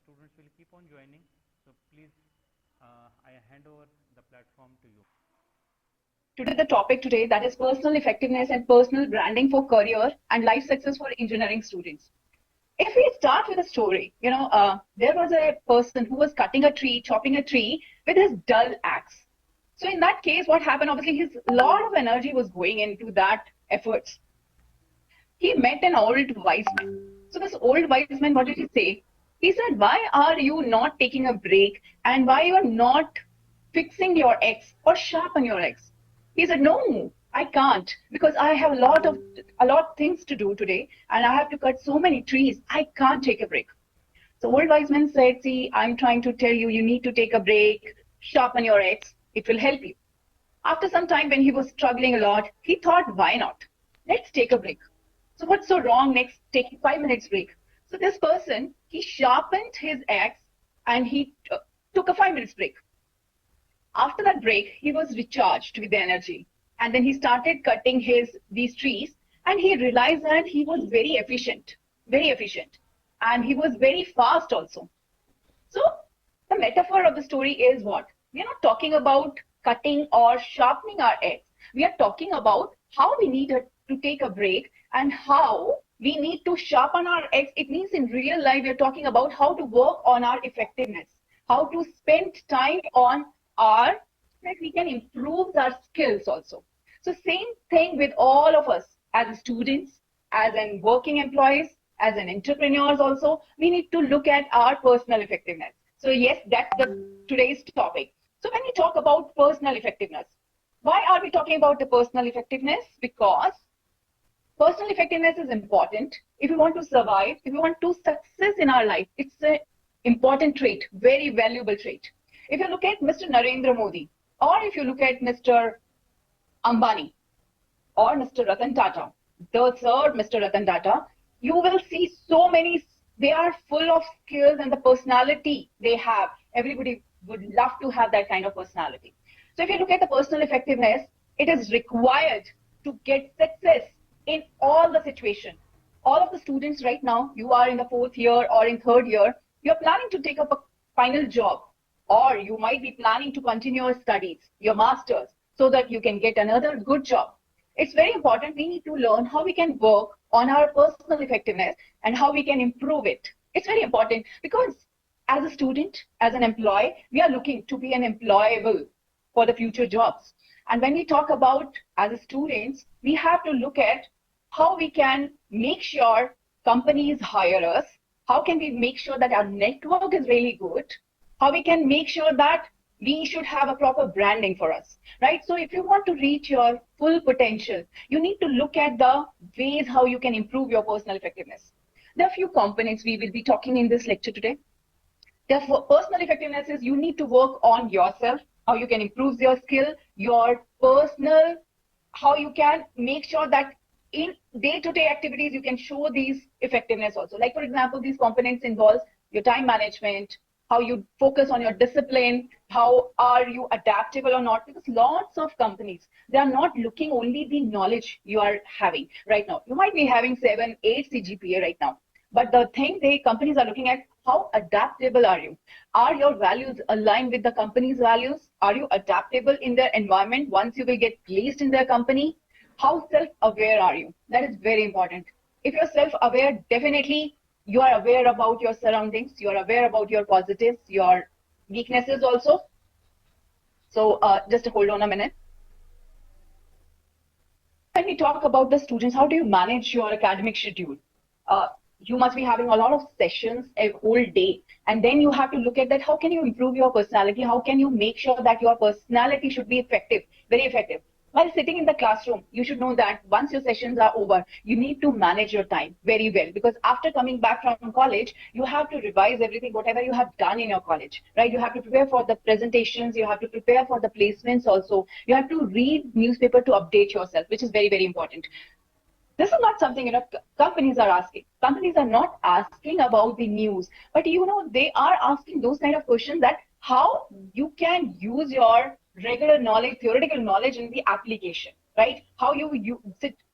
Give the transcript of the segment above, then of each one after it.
students will keep on joining. So please, I hand over the platform to you. Today, the topic today that is personal effectiveness and personal branding for career and life success for engineering students. If we start with a story, there was a person who was cutting a tree, chopping a tree with his dull axe. So in that case, what happened? Obviously, his lot of energy was going into that efforts. He met an old wise man. So this old wise man, what did he say? He said, "Why are you not taking a break, and why you are not fixing your axe or sharpen your axe?" He said, "No, I can't, because I have a lot of things to do today, and I have to cut so many trees. I can't take a break." So old wise man said, "See, I'm trying to tell you, you need to take a break, sharpen your axe. It will help you." After some time, when he was struggling a lot, he thought, why not? Let's take a break. So what's so wrong next taking 5 minutes break? So this person, he sharpened his axe and he took a 5 minutes break. After that break, he was recharged with the energy. And then he started cutting these trees, and he realized that he was very efficient, very efficient. And he was very fast also. So the metaphor of the story is what? We are not talking about cutting or sharpening our axe. We are talking about how we need to take a break and how we need to sharpen our axe. It means in real life, we are talking about how to work on our effectiveness, how to spend time on that we can improve our skills also. So same thing with all of us as students, as in working employees, as an entrepreneurs also, we need to look at our personal effectiveness. So yes, that's today's topic. So when we talk about personal effectiveness, why are we talking about the personal effectiveness? Because personal effectiveness is important. If you want to survive, if you want to success in our life, it's an important trait, very valuable trait. If you look at Mr. Narendra Modi, or if you look at Mr. Ambani, or Mr. Ratan Tata, the third Mr. Ratan Tata, you will see so many, they are full of skills and the personality they have. Everybody would love to have that kind of personality. So if you look at the personal effectiveness, it is required to get success in all the situation. All of the students right now, you are in the 4th year or in 3rd year, you're planning to take up a final job, or you might be planning to continue your studies, your masters, so that you can get another good job. It's very important. We need to learn how we can work on our personal effectiveness and how we can improve it. It's very important because as a student, as an employee, we are looking to be an employable for the future jobs. And when we talk about as a students, we have to look at how we can make sure companies hire us. How can we make sure that our network is really good? How we can make sure that we should have a proper branding for us, right? So if you want to reach your full potential, you need to look at the ways how you can improve your personal effectiveness. There are a few components we will be talking in this lecture today. Therefore, personal effectiveness is you need to work on yourself, how you can improve your skill, your personal, how you can make sure that in day-to-day activities, you can show these effectiveness also. Like, for example, these components involve your time management, how you focus on your discipline, how are you adaptable or not, because lots of companies, they are not looking only the knowledge you are having right now. You might be having 7, 8 CGPA right now, but the thing companies are looking at, how adaptable are you? Are your values aligned with the company's values? Are you adaptable in their environment once you will get placed in their company? How self-aware are you? That is very important. If you're self-aware, definitely you are aware about your surroundings, you are aware about your positives, your weaknesses also. So just hold on a minute. When we talk about the students, how do you manage your academic schedule? You must be having a lot of sessions a whole day, and then you have to look at that. How can you improve your personality? How can you make sure that your personality should be effective, very effective? While sitting in the classroom, you should know that once your sessions are over, you need to manage your time very well, because after coming back from college, you have to revise everything, whatever you have done in your college, right? You have to prepare for the presentations, you have to prepare for the placements also. You have to read newspaper to update yourself, which is very, very important. This is not something companies are asking. Companies are not asking about the news, but they are asking those kind of questions, that how you can use your regular knowledge, theoretical knowledge in the application, right? How you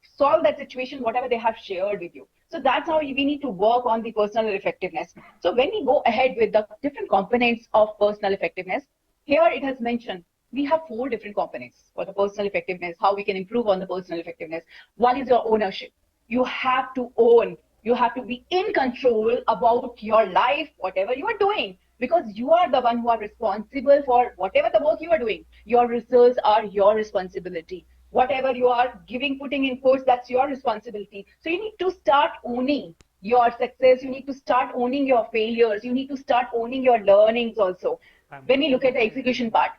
solve that situation, whatever they have shared with you. So that's how we need to work on the personal effectiveness. So when we go ahead with the different components of personal effectiveness, here it has mentioned we have 4 different components for the personal effectiveness, how we can improve on the personal effectiveness. One is your ownership. You have to own, you have to be in control about your life, whatever you are doing, because you are the one who are responsible for whatever the work you are doing. Your results are your responsibility. Whatever you are putting in course, that's your responsibility. So you need to start owning your success. You need to start owning your failures. You need to start owning your learnings also. When we look at the execution part,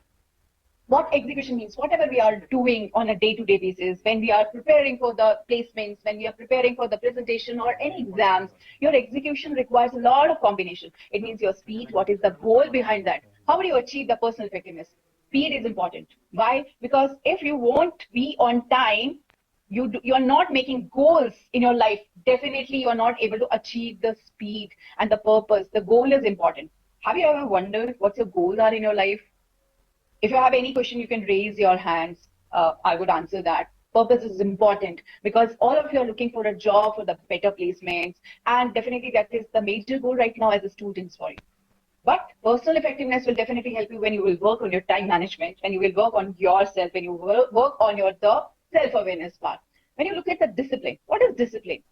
what execution means, whatever we are doing on a day-to-day basis, when we are preparing for the placements, when we are preparing for the presentation or any exams, your execution requires a lot of combination. It means your speed, what is the goal behind that? How do you achieve the personal effectiveness? Speed is important. Why? Because if you won't be on time, you're not making goals in your life. Definitely, you're not able to achieve the speed and the purpose. The goal is important. Have you ever wondered what your goals are in your life? If you have any question, you can raise your hands. I would answer that. Purpose is important because all of you are looking for a job, for the better placements, and definitely that is the major goal right now as a student for you. But personal effectiveness will definitely help you when you will work on your time management, when you will work on yourself, when you will work on the self-awareness part. When you look at the discipline, what is discipline?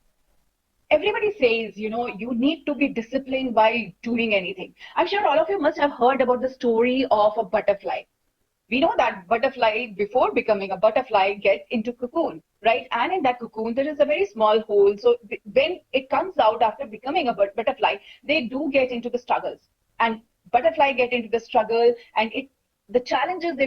Everybody says, you need to be disciplined by doing anything. I'm sure all of you must have heard about the story of a butterfly. We know that butterfly, before becoming a butterfly, gets into cocoon, right? And in that cocoon, there is a very small hole. So when it comes out after becoming a butterfly, they do get into the struggles. And butterfly get into the struggle, and the challenges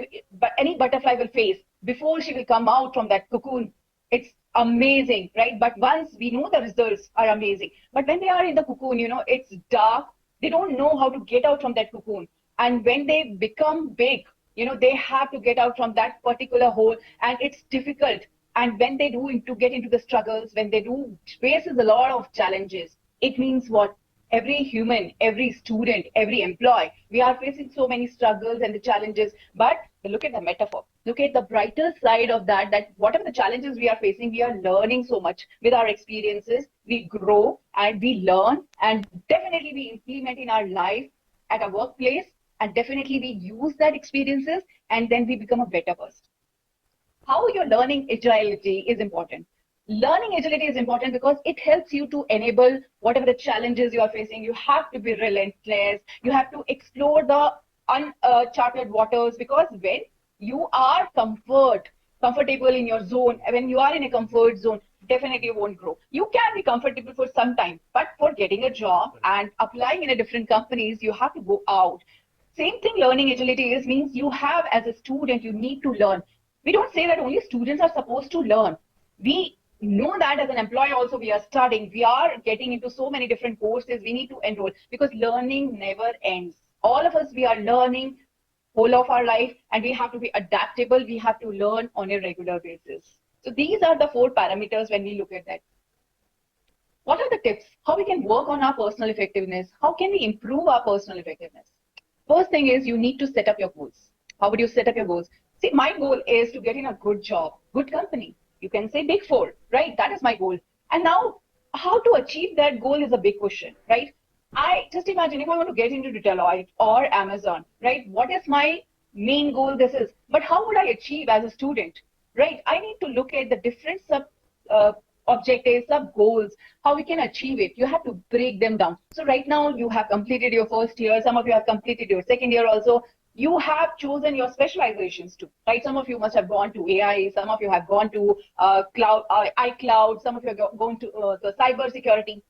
any butterfly will face before she will come out from that cocoon. It's amazing, right? But once we know the results are amazing. But when they are in the cocoon, it's dark. They don't know how to get out from that cocoon. And when they become big, they have to get out from that particular hole, and it's difficult. And when they do to get into the struggles, when they do faces a lot of challenges, it means what? Every human, every student, every employee, we are facing so many struggles and the challenges. But look at the metaphor. Look at the brighter side of that whatever the challenges we are facing, we are learning so much with our experiences. We grow and we learn, and definitely we implement in our life at a workplace, and definitely we use that experiences, and then we become a better person. How you're learning agility is important. Learning agility is important because it helps you to enable whatever the challenges you are facing. You have to be relentless. You have to explore the uncharted waters, because when you are comfortable in your zone, when you are in a comfort zone, definitely you won't grow. You can be comfortable for some time, but for getting a job and applying in a different companies, you have to go out. Same thing learning agility is, means you have, as a student, you need to learn. We don't say that only students are supposed to learn. We know that as an employee also we are studying. We are getting into so many different courses. We need to enroll because learning never ends. All of us, we are learning whole of our life, and we have to be adaptable. We have to learn on a regular basis. So these are the 4 parameters when we look at that. What are the tips? How we can work on our personal effectiveness? How can we improve our personal effectiveness? First thing is you need to set up your goals. How would you set up your goals? See, my goal is to get in a good job, good company. You can say Big Four, right? That is my goal. And now, how to achieve that goal is a big question, right? I just imagine if I want to get into Deloitte or Amazon, right? What is my main goal? This is, but how would I achieve as a student, right? I need to look at the different uh, objectives, sub goals, how we can achieve it. You have to break them down. So right now you have completed your first year. Some of you have completed your second year also. You have chosen your specializations too, right? Some of you must have gone to AI. Some of you have gone to iCloud. Some of you are going to the cyber security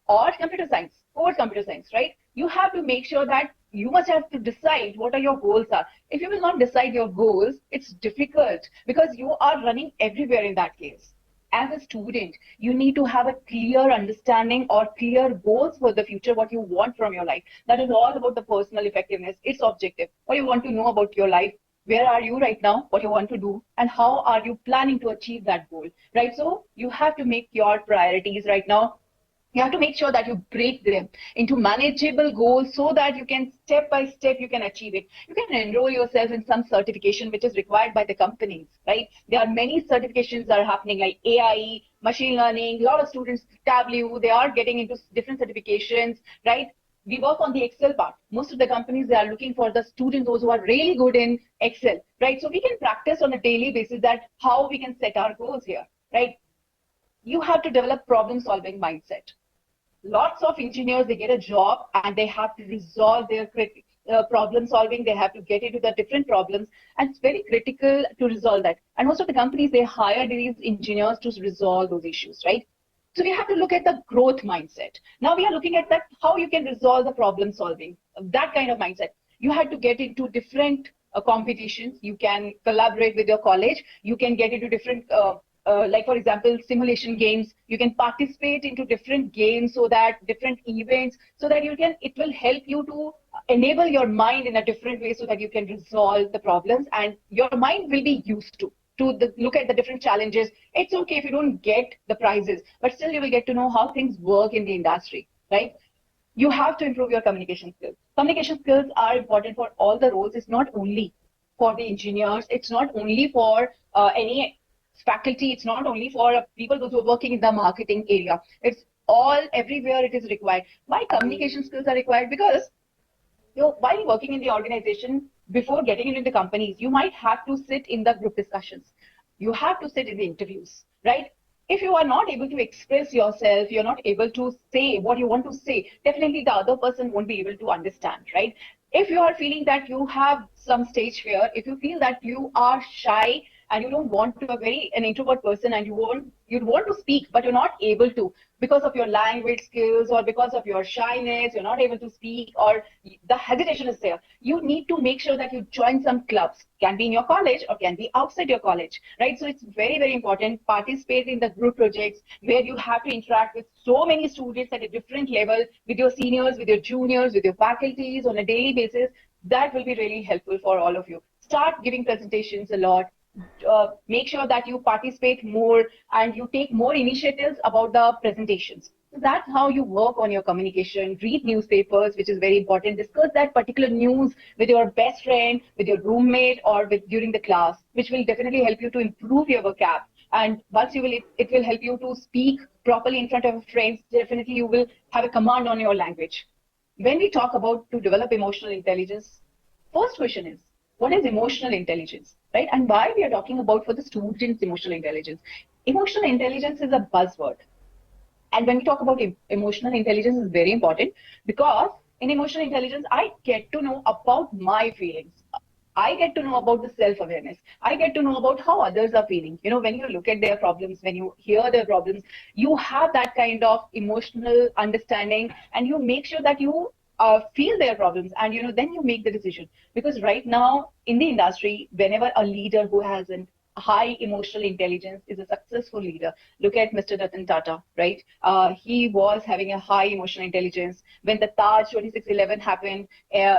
or computer science, or computer science, right? You have to make sure that you must have to decide what are your goals are. If you will not decide your goals, it's difficult because you are running everywhere in that case. As a student, you need to have a clear understanding or clear goals for the future, what you want from your life. That is all about the personal effectiveness. It's objective. What you want to know about your life, where are you right now, what you want to do, and how are you planning to achieve that goal, right? So you have to make your priorities right now. You have to make sure that you break them into manageable goals so that you can step by step you can achieve it. You can enroll yourself in some certification which is required by the companies, right? There are many certifications that are happening like AI, machine learning, a lot of students, Tableau, they are getting into different certifications, right? We work on the Excel part. Most of the companies, they are looking for the students, those who are really good in Excel, right? So we can practice on a daily basis that how we can set our goals here, right? You have to develop problem solving mindset. Lots of engineers, they get a job and they have to resolve their problem solving. They have to get into the different problems, and it's very critical to resolve that. And most of the companies, they hire these engineers to resolve those issues, right? So we have to look at the growth mindset. Now we are looking at that, how you can resolve the problem solving, that kind of mindset. You have to get into different competitions. You can collaborate with your college. You can get into different like for example, simulation games. You can participate into different games, so that different events, so that you can, it will help you to enable your mind in a different way, so that you can resolve the problems, and your mind will be used to look at the different challenges. It's okay if you don't get the prizes, but still you will get to know how things work in the industry, right? You have to improve your communication skills. Communication skills are important for all the roles. It's not only for the engineers. It's not only for any faculty. It's not only for people those who are working in the marketing area. It's all everywhere it is required. Why communication skills are required? Because while working in the organization, before getting into the companies, you might have to sit in the group discussions. You have to sit in the interviews, right? If you are not able to express yourself, you're not able to say what you want to say, definitely the other person won't be able to understand, right? If you are feeling that you have some stage fear, if you feel that you are shy and you don't want to, a very an introvert person, and you want to speak but you're not able to, because of your language skills or because of your shyness, you're not able to speak, or the hesitation is there, you need to make sure that you join some clubs. Can be in your college or can be outside your college, right? So it's very, very important. Participate in the group projects where you have to interact with so many students at a different level, with your seniors, with your juniors, with your faculties on a daily basis. That will be really helpful for all of you. Start giving presentations a lot. Make sure that you participate more and you take more initiatives about the presentations. So that's how you work on your communication. Read newspapers, which is very important. Discuss that particular news with your best friend, with your roommate, or with during the class, which will definitely help you to improve your vocab. And once you will, it will help you to speak properly in front of friends. Definitely, you will have a command on your language. When we talk about to develop emotional intelligence, first question is, what is emotional intelligence, right? And why we are talking about for the students emotional intelligence. Emotional intelligence is a buzzword. And when we talk about emotional intelligence, is very important, because in emotional intelligence, I get to know about my feelings. I get to know about the self-awareness. I get to know about how others are feeling. You know, when you look at their problems, when you hear their problems, you have that kind of emotional understanding, and you make sure that you feel their problems, and then you make the decision. Because right now in the industry, whenever a leader who has an high emotional intelligence is a successful leader. Look at Mr. Ratan Tata, right? He was having a high emotional intelligence. When the Taj 2611 happened,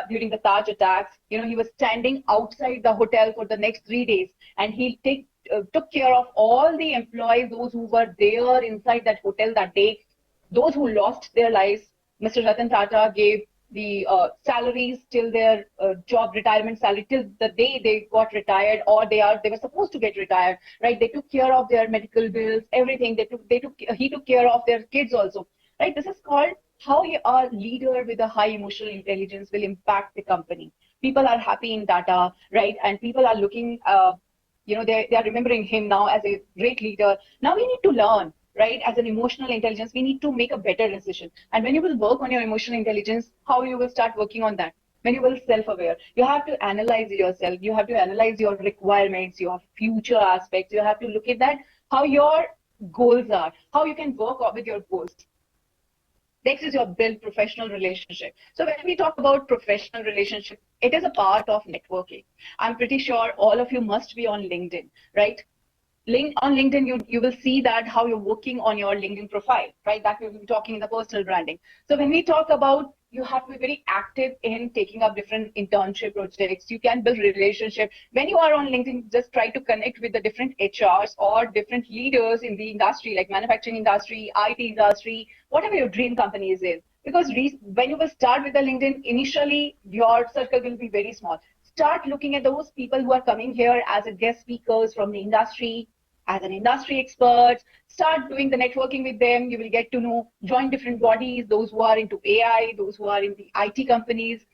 during the Taj attacks, he was standing outside the hotel for the next 3 days, and he took care of all the employees, those who were there inside that hotel that day, those who lost their lives. Mr. Ratan Tata gave the salaries till their job retirement salary till the day they got retired, or they were supposed to get retired, right? They took care of their medical bills, everything. He took care of their kids also, right? This is called how a leader with a high emotional intelligence will impact the company. People are happy in data, right? And people are looking, they are remembering him now as a great leader. Now we need to learn, right? As an emotional intelligence, we need to make a better decision. And when you will work on your emotional intelligence, how you will start working on that? When you will self-aware, you have to analyze yourself. You have to analyze your requirements, your future aspects. You have to look at that, how your goals are, how you can work with your goals. Next is your build professional relationship. So when we talk about professional relationship, it is a part of networking. I'm pretty sure all of you must be on LinkedIn, right? On LinkedIn, you will see that how you're working on your LinkedIn profile, right? That we will be talking in the personal branding. So when we talk about, you have to be very active in taking up different internship projects. You can build relationship. When you are on LinkedIn, just try to connect with the different HRs or different leaders in the industry, like manufacturing industry, IT industry, whatever your dream company is in. Because when you will start with the LinkedIn, initially your circle will be very small. Start looking at those people who are coming here as a guest speakers from the industry. as an industry expert, start doing the networking with them. You will get to know, join different bodies, those who are into AI, those who are in the IT companies,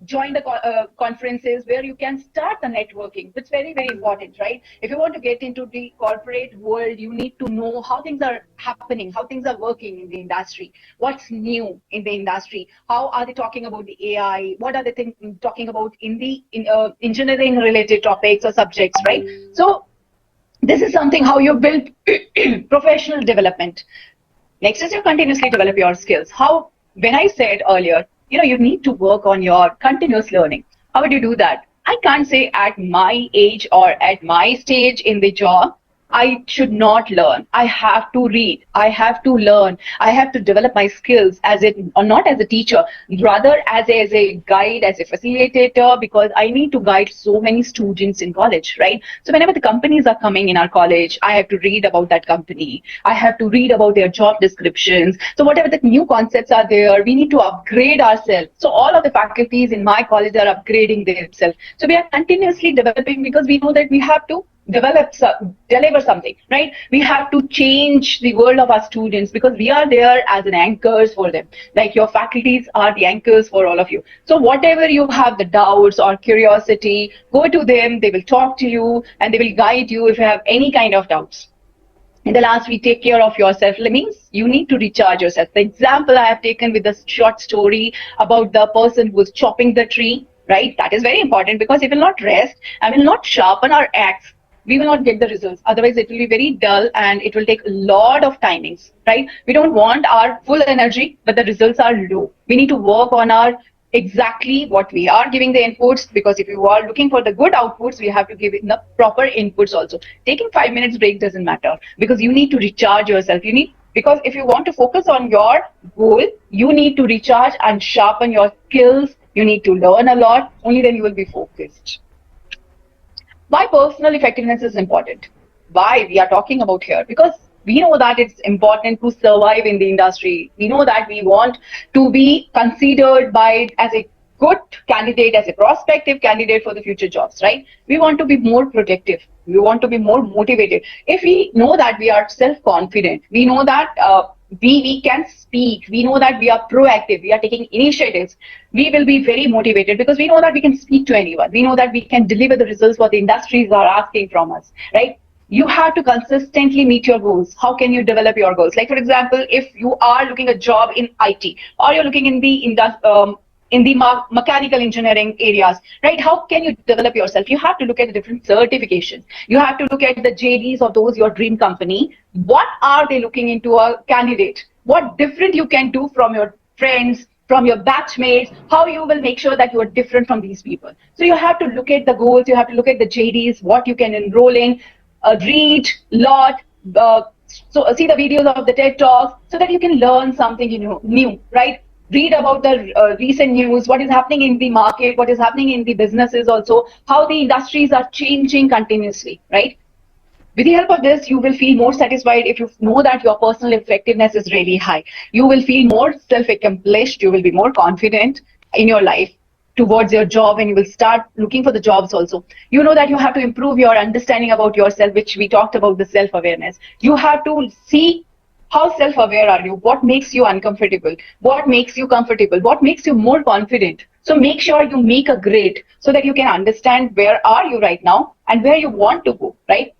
join the conferences where you can start the networking. That's very, very important, right? If you want to get into the corporate world, you need to know how things are happening, how things are working in the industry, what's new in the industry, how are they talking about the AI, what are they talking about in the engineering related topics or subjects, right? So this is something how you build professional development. Next is you continuously develop your skills. How, when I said earlier, you need to work on your continuous learning. How would you do that? I can't say at my age or at my stage in the job, I should not learn. I have to read. I have to learn. I have to develop my skills as it, or not as a teacher, rather as a guide, as a facilitator, because I need to guide so many students in college, right? So whenever the companies are coming in our college, I have to read about that company. I have to read about their job descriptions. So whatever the new concepts are there, we need to upgrade ourselves. So all of the faculties in my college are upgrading themselves. So we are continuously developing because we know that we have to deliver something, right? We have to change the world of our students because we are there as an anchors for them. Like your faculties are the anchors for all of you. So whatever you have the doubts or curiosity, go to them. They will talk to you and they will guide you if you have any kind of doubts. In the last week, take care of yourself means you need to recharge yourself. The example I have taken with the short story about the person who was chopping the tree, right? That is very important because if we will not rest and will not sharpen our axe, we will not get the results. Otherwise, it will be very dull and it will take a lot of timings, right? We don't want our full energy, but the results are low. We need to work on our exactly what we are giving the inputs, because if you are looking for the good outputs, we have to give it the proper inputs also. Taking 5 minutes break doesn't matter because you need to recharge yourself. You need, because if you want to focus on your goal, you need to recharge and sharpen your skills. You need to learn a lot. Only then you will be focused. Why personal effectiveness is important? Why we are talking about here? Because we know that it's important to survive in the industry. We know that we want to be considered by as a good candidate, as a prospective candidate for the future jobs, right? We want to be more productive. We want to be more motivated. If we know that we are self-confident, we know that we can speak, we know that we are proactive, we are taking initiatives, we will be very motivated because we know that we can speak to anyone. We know that we can deliver the results what the industries are asking from us, right? You have to consistently meet your goals. How can you develop your goals? Like, for example, if you are looking a job in IT or you're looking in the mechanical engineering areas, right? How can you develop yourself? You have to look at the different certifications. You have to look at the JDs of those your dream company. What are they looking into a candidate? What different you can do from your friends, from your batchmates, how you will make sure that you are different from these people. So you have to look at the goals, you have to look at the JDs, what you can enroll in, read lot, see the videos of the TED Talks so that you can learn something new, right? Read about the recent news, what is happening in the market, what is happening in the businesses also, how the industries are changing continuously, right? With the help of this, you will feel more satisfied if you know that your personal effectiveness is really high. You will feel more self-accomplished. You will be more confident in your life towards your job, and you will start looking for the jobs also. You know that you have to improve your understanding about yourself, which we talked about, the self-awareness. You have to see how self-aware are you? What makes you uncomfortable? What makes you comfortable? What makes you more confident? So make sure you make a grade so that you can understand where are you right now and where you want to go, right?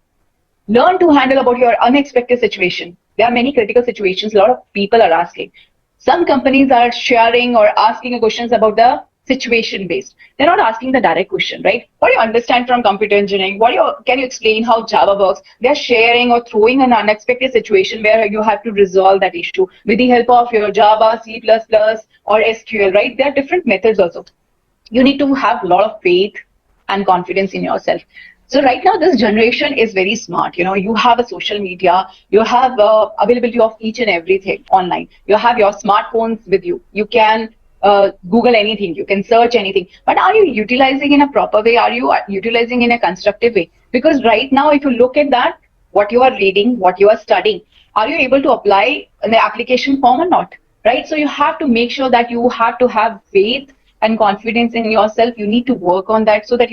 Learn to handle about your unexpected situation. There are many critical situations a lot of people are asking. Some companies are sharing or asking questions about the situation based. They're not asking the direct question, right? What do you understand from computer engineering? Can you explain how Java works? They're sharing or throwing an unexpected situation where you have to resolve that issue with the help of your Java, C++, or SQL, right? There are different methods also. You need to have a lot of faith and confidence in yourself. So right now, this generation is very smart. You have a social media, you have availability of each and everything online. You have your smartphones with you. You can Google anything, you can search anything. But are you utilizing in a proper way? Are you utilizing in a constructive way? Because right now, if you look at that, what you are reading, what you are studying, are you able to apply in the application form or not? Right? So you have to make sure that you have to have faith and confidence in yourself. You need to work on that so that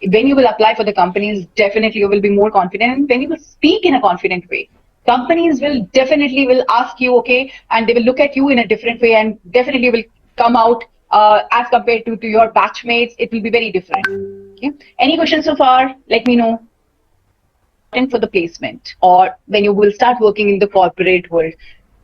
when you will apply for the companies, definitely you will be more confident. And when you will speak in a confident way, companies will definitely will ask you, okay, and they will look at you in a different way, and definitely will come out as compared to your batchmates. It will be very different. Okay. Any questions so far? Let me know. For the placement, or when you will start working in the corporate world,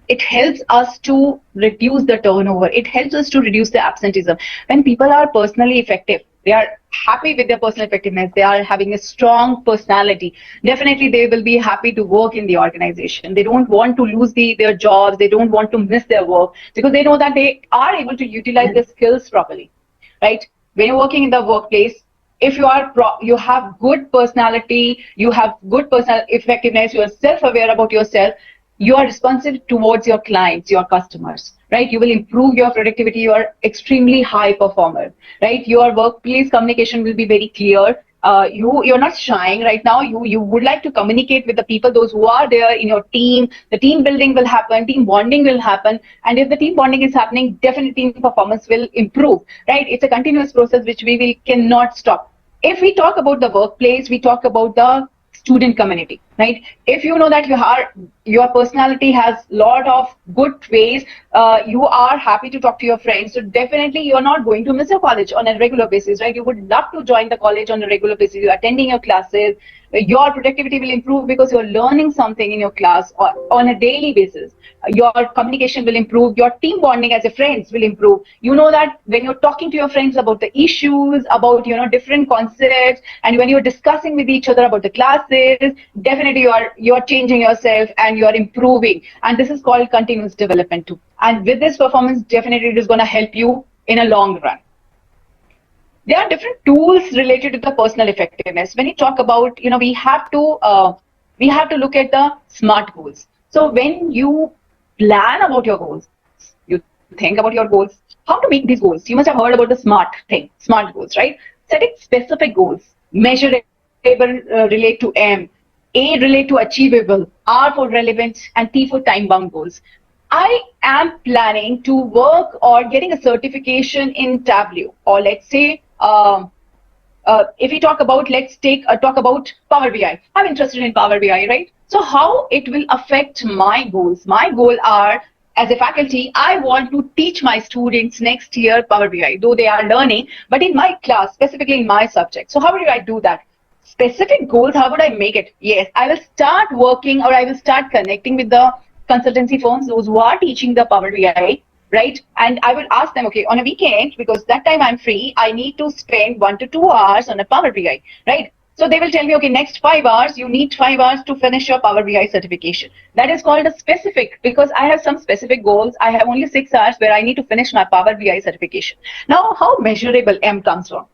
it helps us to reduce the turnover. It helps us to reduce the absenteeism. When people are personally effective, they are happy with their personal effectiveness, they are having a strong personality, definitely they will be happy to work in the organization. They don't want to lose their jobs, they don't want to miss their work, because they know that they are able to utilize their skills properly, right? When you're working in the workplace, if you are you have good personality, you have good personal effectiveness, you are self-aware about yourself, you are responsive towards your clients, your customers, right? You will improve your productivity. You are extremely high performer, right? Your workplace communication will be very clear. You're not shying right now. You would like to communicate with the people, those who are there in your team. The team building will happen, team bonding will happen, and if the team bonding is happening, definitely team performance will improve, right? It's a continuous process which we will cannot stop. If we talk about the workplace, we talk about the student community, right? If you know that your personality has lot of good ways, you are happy to talk to your friends, so definitely you're not going to miss your college on a regular basis, right? You would love to join the college on a regular basis. You're attending your classes, your productivity will improve because you're learning something in your class or on a daily basis. Your communication will improve, your team bonding as a friends will improve. You know that when you're talking to your friends about the issues, about different concepts, and when you're discussing with each other about the classes, definitely you're changing yourself and you're improving, and this is called continuous development too. And with this performance, definitely it is going to help you in a long run. There are different tools related to the personal effectiveness. When you talk about, we have to look at the SMART goals. So when you plan about your goals, you think about your goals, how to make these goals. You must have heard about the SMART thing, SMART goals, right? Setting specific goals, measurable relate to M, A relate to achievable, R for relevant, and T for time-bound goals. I am planning to work or getting a certification in Tableau, or let's say, if we talk about, let's talk about Power BI. I'm interested in Power BI, right? So how it will affect my goals? My goal are, as a faculty, I want to teach my students next year Power BI, though they are learning, but in my class, specifically in my subject. So how do I do that? Specific goals, how would I make it? Yes, I will start working, or I will start connecting with the consultancy firms, those who are teaching the Power BI, right? And I will ask them, okay, on a weekend, because that time I'm free, I need to spend 1 to 2 hours on a Power BI, right? So they will tell me, okay, next 5 hours, you need 5 hours to finish your Power BI certification. That is called a specific, because I have some specific goals. I have only 6 hours where I need to finish my Power BI certification. Now, how measurable M comes from?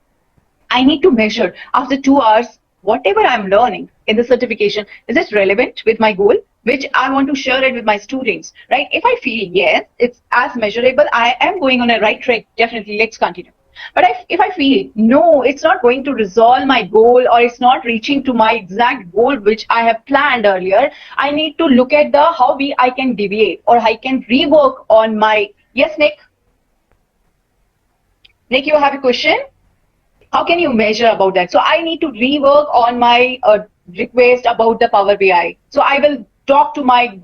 I need to measure after 2 hours, whatever I'm learning in the certification, is it relevant with my goal, which I want to share it with my students, right? If I feel, yes, it's as measurable, I am going on a right track, definitely, let's continue. But if I feel, no, it's not going to resolve my goal, or it's not reaching to my exact goal, which I have planned earlier, I need to look at how I can deviate, or I can rework on my, yes, Nick? Nick, you have a question? How can you measure about that? So I need to rework on my request about the Power BI. So I will talk to my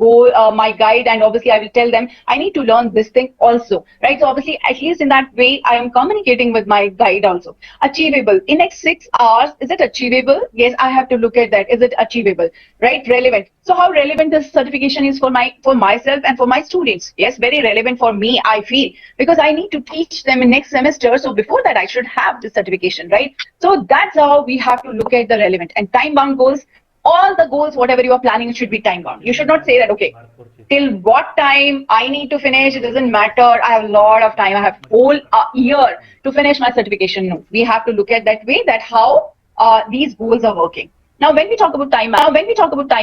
my guide, and obviously I will tell them I need to learn this thing also, right? So obviously, at least in that way, I am communicating with my guide also. Achievable. In next 6 hours, is it achievable? Yes, I have to look at that. Is it achievable? Right? Relevant. So how relevant this certification is for myself and for my students? Yes, very relevant for me, I feel, because I need to teach them in next semester. So before that, I should have the certification, right? So that's how we have to look at the relevant. And time-bound goals, all the goals, whatever you are planning, it should be time-bound. You should not say that, okay, till what time I need to finish, it doesn't matter, I have a lot of time, I have whole year to finish my certification. No, we have to look at that way, that how these goals are working. Now, when we talk about time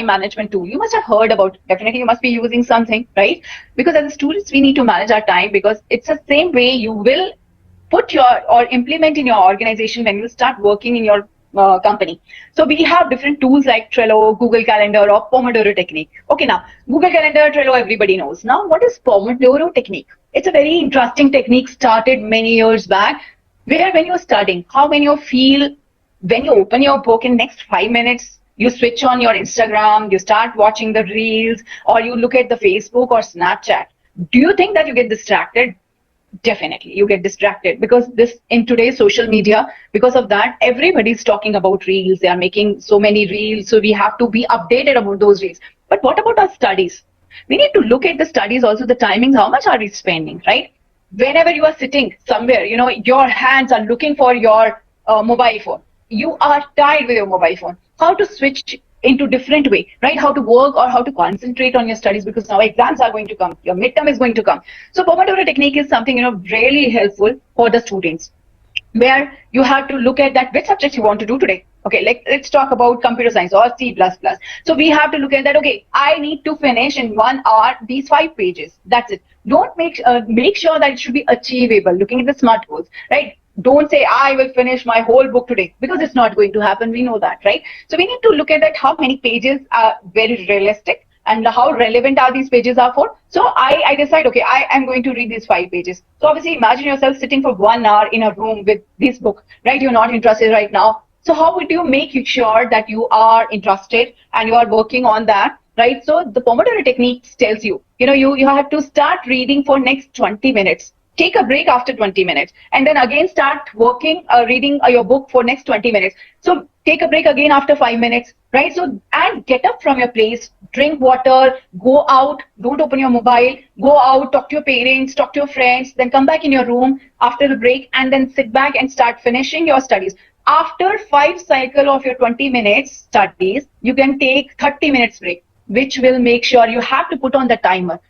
management tool, you must have heard about, definitely you must be using something, right? Because as students, we need to manage our time, because it's the same way you will put or implement in your organization when you start working in your company. So we have different tools like Trello, Google Calendar, or Pomodoro technique. Okay, now Google Calendar, Trello, everybody knows. Now, what is Pomodoro technique? It's a very interesting technique started many years back, where when you're studying, how when you feel when you open your book in next 5 minutes, you switch on your Instagram, you start watching the reels, or you look at the Facebook or Snapchat. Do you think that you get distracted? Definitely, you get distracted because this in today's social media, because of that, everybody's talking about reels. They are making so many reels, so we have to be updated about those reels. But what about our studies? We need to look at the studies also, the timings, how much are we spending, right? Whenever you are sitting somewhere, your hands are looking for your mobile phone. You are tied with your mobile phone. How to switch into different way, right? How to work or how to concentrate on your studies, because now exams are going to come, your midterm is going to come. So Pomodoro technique is something, really helpful for the students, where you have to look at that which subject you want to do today. Okay, let's talk about computer science or C++. So we have to look at that. Okay, I need to finish in 1 hour these 5 pages. That's it. Don't make sure that it should be achievable. Looking at the SMART goals, right? Don't say I will finish my whole book today, because it's not going to happen. We know that, right? So we need to look at that, how many pages are very realistic and how relevant are these pages are for. So I decide, okay, I am going to read these 5 pages. So obviously imagine yourself sitting for 1 hour in a room with this book, right? You're not interested right now. So how would you make sure that you are interested and you are working on that, right? So the Pomodoro technique tells you, you have to start reading for next 20 minutes. Take a break after 20 minutes and then again start working, reading your book for next 20 minutes. So take a break again after 5 minutes, right? So, and get up from your place, drink water, go out, don't open your mobile, go out, talk to your parents, talk to your friends, then come back in your room after the break and then sit back and start finishing your studies. After 5 cycle of your 20 minutes studies, you can take 30 minutes break, which will make sure you have to put on the timer.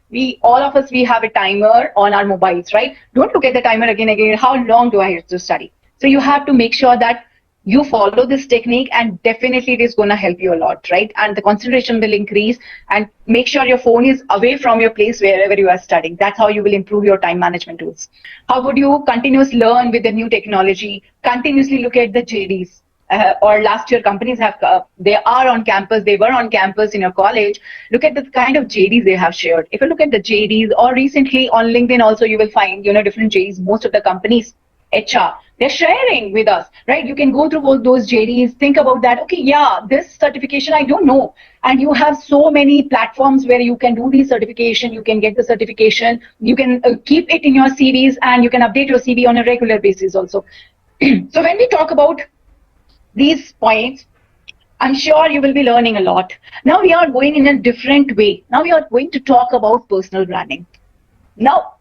All of us, we have a timer on our mobiles, right? Don't look at the timer again. How long do I have to study? So you have to make sure that you follow this technique, and definitely it is going to help you a lot, right? And the concentration will increase, and make sure your phone is away from your place wherever you are studying. That's how you will improve your time management tools. How would you continuously learn with the new technology? Continuously look at the JDs. Or last year companies they are on campus, they were on campus in your college. Look at the kind of JDs they have shared. If you look at the JDs, or recently on LinkedIn also, you will find different JDs. Most of the companies HR, they're sharing with us, right? You can go through all those JDs, think about that. Okay, yeah, this certification I don't know, and you have so many platforms where you can do the certification, you can get the certification, you can keep it in your CVs, and you can update your CV on a regular basis also. So when we talk about these points, I'm sure you will be learning a lot. Now we are going in a different way. Now we are going to talk about personal branding. Now,